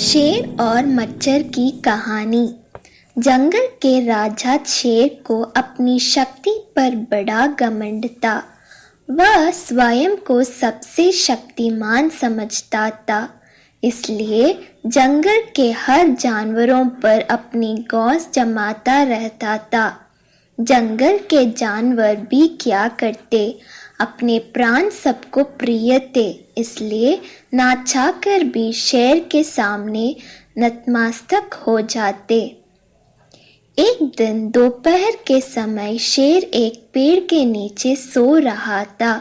शेर और मच्छर की कहानी। जंगल के राजा शेर को अपनी शक्ति पर बड़ा घमंड था। वह स्वयं को सबसे शक्तिमान समझता था, इसलिए जंगल के हर जानवरों पर अपनी गौस जमाता रहता था। जंगल के जानवर भी क्या करते, अपने प्राण सबको प्रिय थे, इसलिए ना चाहकर भी शेर के सामने नतमस्तक हो जाते। एक दिन दोपहर के समय शेर एक पेड़ के नीचे सो रहा था।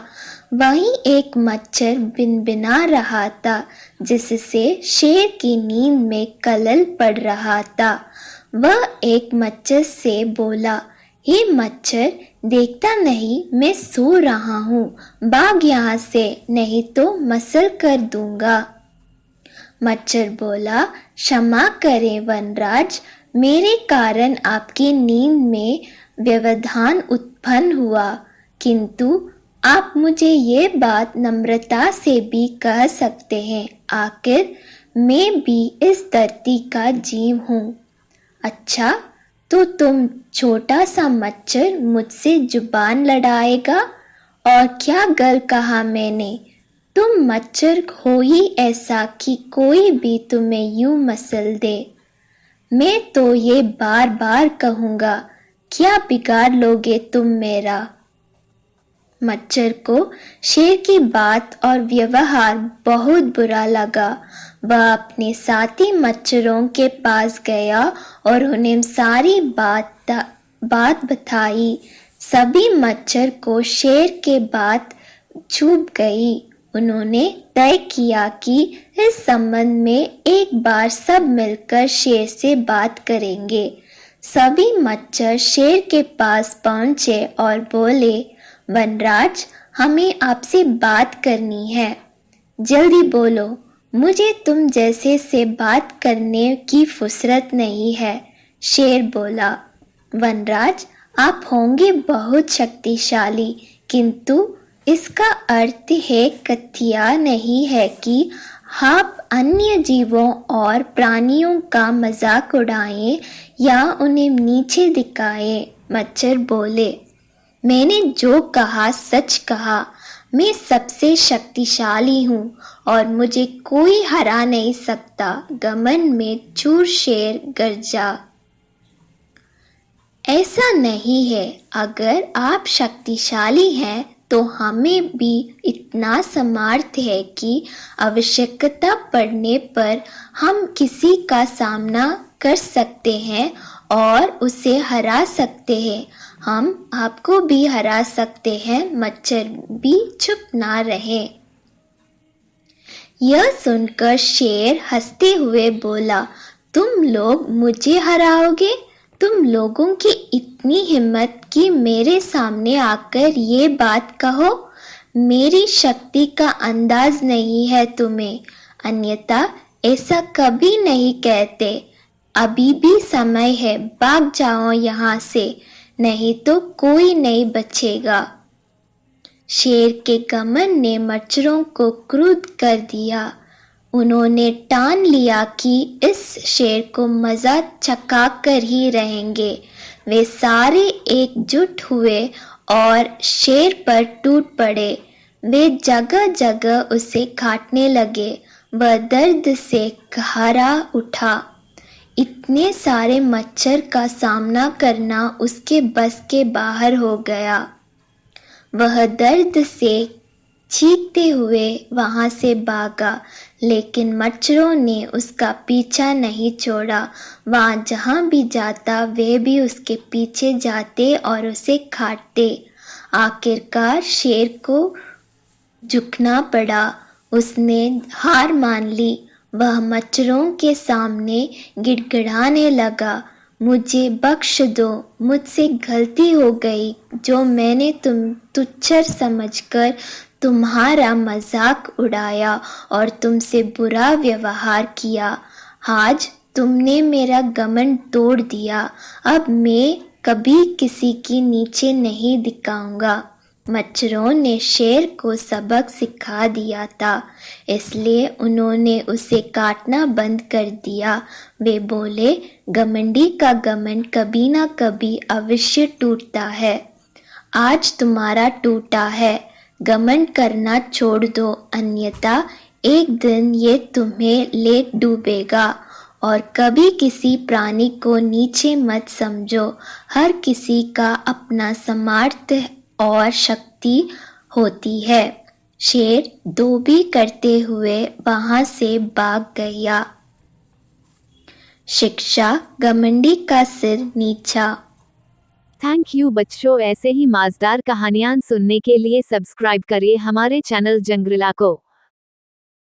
वहीं एक मच्छर भिनभिना रहा था, जिससे शेर की नींद में खलल पड़ रहा था। वह एक मच्छर से बोला, हे मच्छर, देखता नहीं मैं सो रहा हूँ, भाग यहाँ से, नहीं तो मसल कर दूंगा। मच्छर बोला, क्षमा करें वनराज, मेरे कारण आपकी नींद में व्यवधान उत्पन्न हुआ, किंतु आप मुझे ये बात नम्रता से भी कह सकते हैं, आखिर मैं भी इस धरती का जीव हूँ। अच्छा, तो तुम छोटा सा मच्छर मुझसे जुबान लड़ाएगा? और क्या गल कहा मैंने? तुम मच्छर हो ही ऐसा कि कोई भी तुम्हें यूं मसल दे। मैं तो ये बार बार कहूँगा, क्या बिगाड़ लोगे तुम मेरा? मच्छर को शेर की बात और व्यवहार बहुत बुरा लगा। वह अपने साथी मच्छरों के पास गया और उन्हें सारी बात बताई। सभी मच्छर को शेर के बात चुभ गई। उन्होंने तय किया कि इस संबंध में एक बार सब मिलकर शेर से बात करेंगे। सभी मच्छर शेर के पास पहुंचे और बोले, वनराज, हमें आपसे बात करनी है, जल्दी बोलो, मुझे तुम जैसे से बात करने की फुर्सत नहीं है। शेर बोला, वनराज, आप होंगे बहुत शक्तिशाली, किंतु इसका अर्थ है कथिया नहीं है कि आप अन्य जीवों और प्राणियों का मजाक उड़ाएं या उन्हें नीचे दिखाएं। मच्छर बोले, मैंने जो कहा सच कहा, मैं सबसे शक्तिशाली हूँ और मुझे कोई हरा नहीं सकता। घमंड में चूर शेर गरजा। ऐसा नहीं है, अगर आप शक्तिशाली हैं तो हमें भी इतना सामर्थ्य है कि आवश्यकता पड़ने पर हम किसी का सामना कर सकते हैं और उसे हरा सकते हैं। हम आपको भी हरा सकते हैं। मच्छर भी चुप ना रहे। यह सुनकर शेर हंसते हुए बोला, तुम लोग मुझे हराओगे? तुम लोगों की इतनी हिम्मत कि मेरे सामने आकर ये बात कहो? मेरी शक्ति का अंदाज नहीं है तुम्हें, अन्यथा ऐसा कभी नहीं कहते। अभी भी समय है, भाग जाओ यहाँ से, नहीं तो कोई नहीं बचेगा। शेर के घमंड ने मच्छरों को क्रुद्ध कर दिया। उन्होंने ठान लिया कि इस शेर को मजा चखा कर ही रहेंगे। वे सारे एकजुट हुए और शेर पर टूट पड़े। वे जगह जगह उसे काटने लगे। वह दर्द से घबरा उठा। इतने सारे मच्छर का सामना करना उसके बस के बाहर हो गया। वह दर्द से चीखते हुए वहां से भागा, लेकिन मच्छरों ने उसका पीछा नहीं छोड़ा। वहां जहां भी जाता वे भी उसके पीछे जाते और उसे काटते। आखिरकार शेर को झुकना पड़ा। उसने हार मान ली। वह मच्छरों के सामने गिड़गिड़ाने लगा, मुझे बख्श दो, मुझसे गलती हो गई, जो मैंने तुम तुच्छ समझकर तुम्हारा मजाक उड़ाया और तुमसे बुरा व्यवहार किया। आज तुमने मेरा घमंड तोड़ दिया। अब मैं कभी किसी की नीचे नहीं दिखाऊंगा। मच्छरों ने शेर को सबक सिखा दिया था, इसलिए उन्होंने उसे काटना बंद कर दिया। वे बोले, घमंडी का घमंड कभी ना कभी अवश्य टूटता है। आज तुम्हारा टूटा है, घमंड करना छोड़ दो, अन्यथा एक दिन ये तुम्हें ले डूबेगा। और कभी किसी प्राणी को नीचे मत समझो, हर किसी का अपना सामर्थ्य और शक्ति होती है। शेर धोबी करते हुए वहां से भाग गया। शिक्षा, घमंडी का सिर नीचा। थैंक यू बच्चों, ऐसे ही मजेदार कहानियां सुनने के लिए सब्सक्राइब करिए हमारे चैनल जंगरिला को।